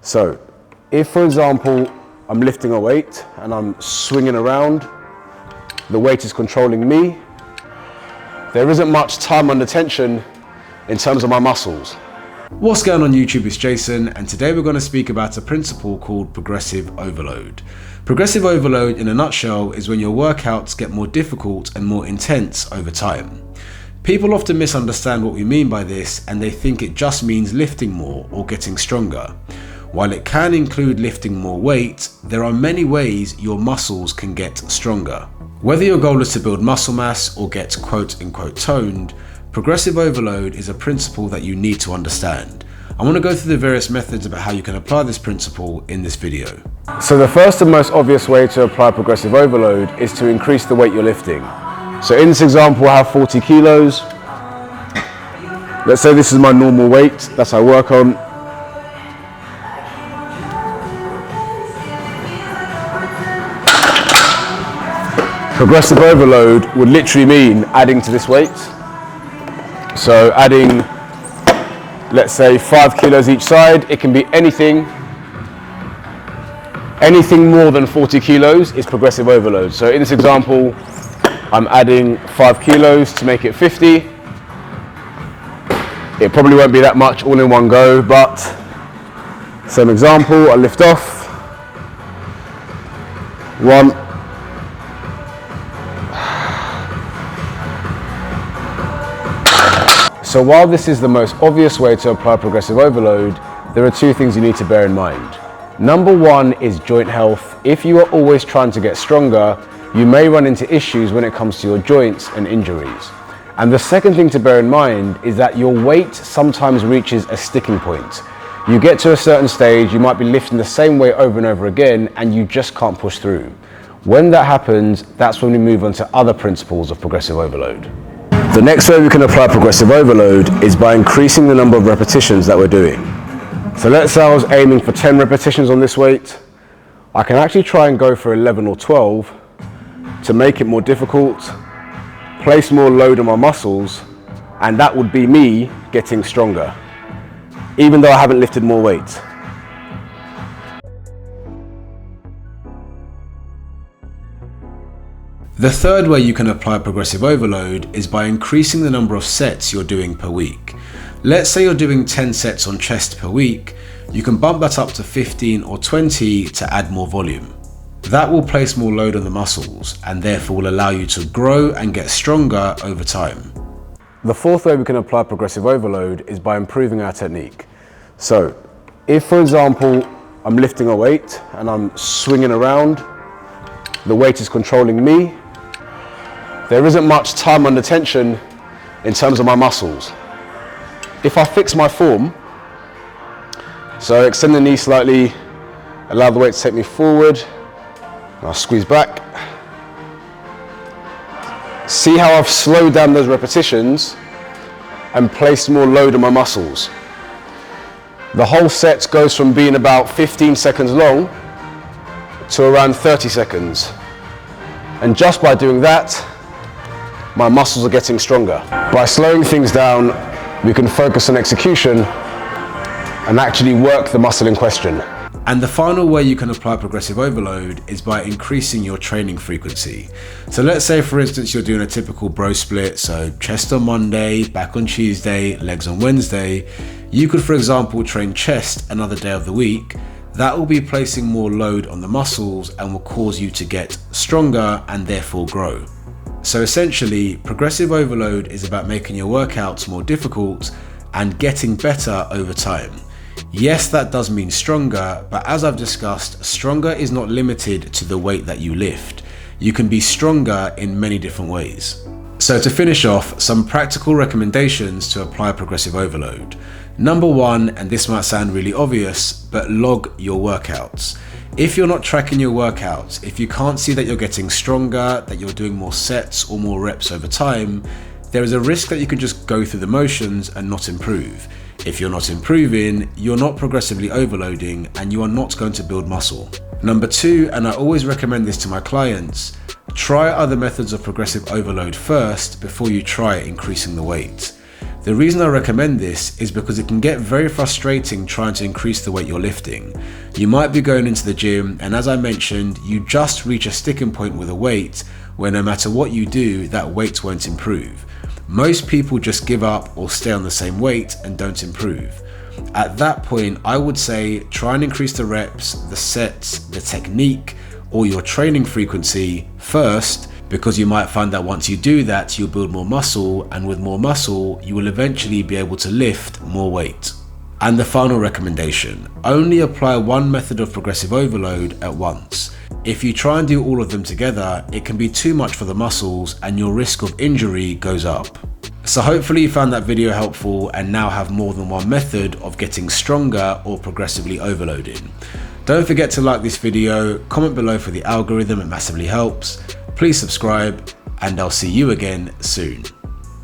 So if, for example, I'm lifting a weight and I'm swinging around, the weight is controlling me, there isn't much time under tension in terms of my muscles. What's going on YouTube, it's Jason, and today we're going to speak about a principle called progressive overload. Progressive overload in a nutshell is when your workouts get more difficult and more intense over time. People often misunderstand what we mean by this and they think it just means lifting more or getting stronger. While it can include lifting more weight, there are many ways your muscles can get stronger. Whether your goal is to build muscle mass or get quote-unquote toned, progressive overload is a principle that you need to understand. I want to go through the various methods about how you can apply this principle in this video. So the first and most obvious way to apply progressive overload is to increase the weight you're lifting. So in this example, I have 40 kilos. Let's say this is my normal weight, that's what I work on. Progressive overload would literally mean adding to this weight. So adding, let's say 5 kilos each side. It can be anything. Anything more than 40 kilos is progressive overload. So in this example, I'm adding 5 kilos to make it 50. It probably won't be that much all in one go, but same example, I lift off. 1. So while this is the most obvious way to apply progressive overload, there are two things you need to bear in mind. Number one is joint health. If you are always trying to get stronger, you may run into issues when it comes to your joints and injuries. And the second thing to bear in mind is that your weight sometimes reaches a sticking point. You get to a certain stage, you might be lifting the same weight over and over again, and you just can't push through. When that happens, that's when we move on to other principles of progressive overload. The next way we can apply progressive overload is by increasing the number of repetitions that we're doing. So let's say I was aiming for 10 repetitions on this weight. I can actually try and go for 11 or 12 to make it more difficult, place more load on my muscles, and that would be me getting stronger, even though I haven't lifted more weight. The third way you can apply progressive overload is by increasing the number of sets you're doing per week. Let's say you're doing 10 sets on chest per week, you can bump that up to 15 or 20 to add more volume. That will place more load on the muscles and therefore will allow you to grow and get stronger over time. The fourth way we can apply progressive overload is by improving our technique. So if, for example, I'm lifting a weight and I'm swinging around, the weight is controlling me, there isn't much time under tension in terms of my muscles. If I fix my form, so extend the knee slightly, allow the weight to take me forward, and I'll squeeze back. See how I've slowed down those repetitions and placed more load on my muscles. The whole set goes from being about 15 seconds long to around 30 seconds. And just by doing that, my muscles are getting stronger. By slowing things down, we can focus on execution and actually work the muscle in question. And the final way you can apply progressive overload is by increasing your training frequency. So let's say, for instance, you're doing a typical bro split, so chest on Monday, back on Tuesday, legs on Wednesday. You could, for example, train chest another day of the week. That will be placing more load on the muscles and will cause you to get stronger and therefore grow. So essentially, progressive overload is about making your workouts more difficult and getting better over time. Yes, that does mean stronger, but as I've discussed, stronger is not limited to the weight that you lift. You can be stronger in many different ways. So to finish off, some practical recommendations to apply progressive overload. Number one, and this might sound really obvious, but log your workouts. If you're not tracking your workouts, if you can't see that you're getting stronger, that you're doing more sets or more reps over time, there is a risk that you can just go through the motions and not improve. If you're not improving, you're not progressively overloading and you are not going to build muscle. Number two, and I always recommend this to my clients, try other methods of progressive overload first before you try increasing the weight. The reason I recommend this is because it can get very frustrating trying to increase the weight you're lifting. You might be going into the gym, and as I mentioned, you just reach a sticking point with a weight where no matter what you do, that weight won't improve. Most people just give up or stay on the same weight and don't improve. At that point, I would say try and increase the reps, the sets, the technique, or your training frequency first, because you might find that once you do that, you'll build more muscle, and with more muscle, you will eventually be able to lift more weight. And the final recommendation, only apply one method of progressive overload at once. If you try and do all of them together, it can be too much for the muscles and your risk of injury goes up. So hopefully you found that video helpful and now have more than one method of getting stronger or progressively overloading. Don't forget to like this video, comment below for the algorithm, it massively helps. Please subscribe, and I'll see you again soon.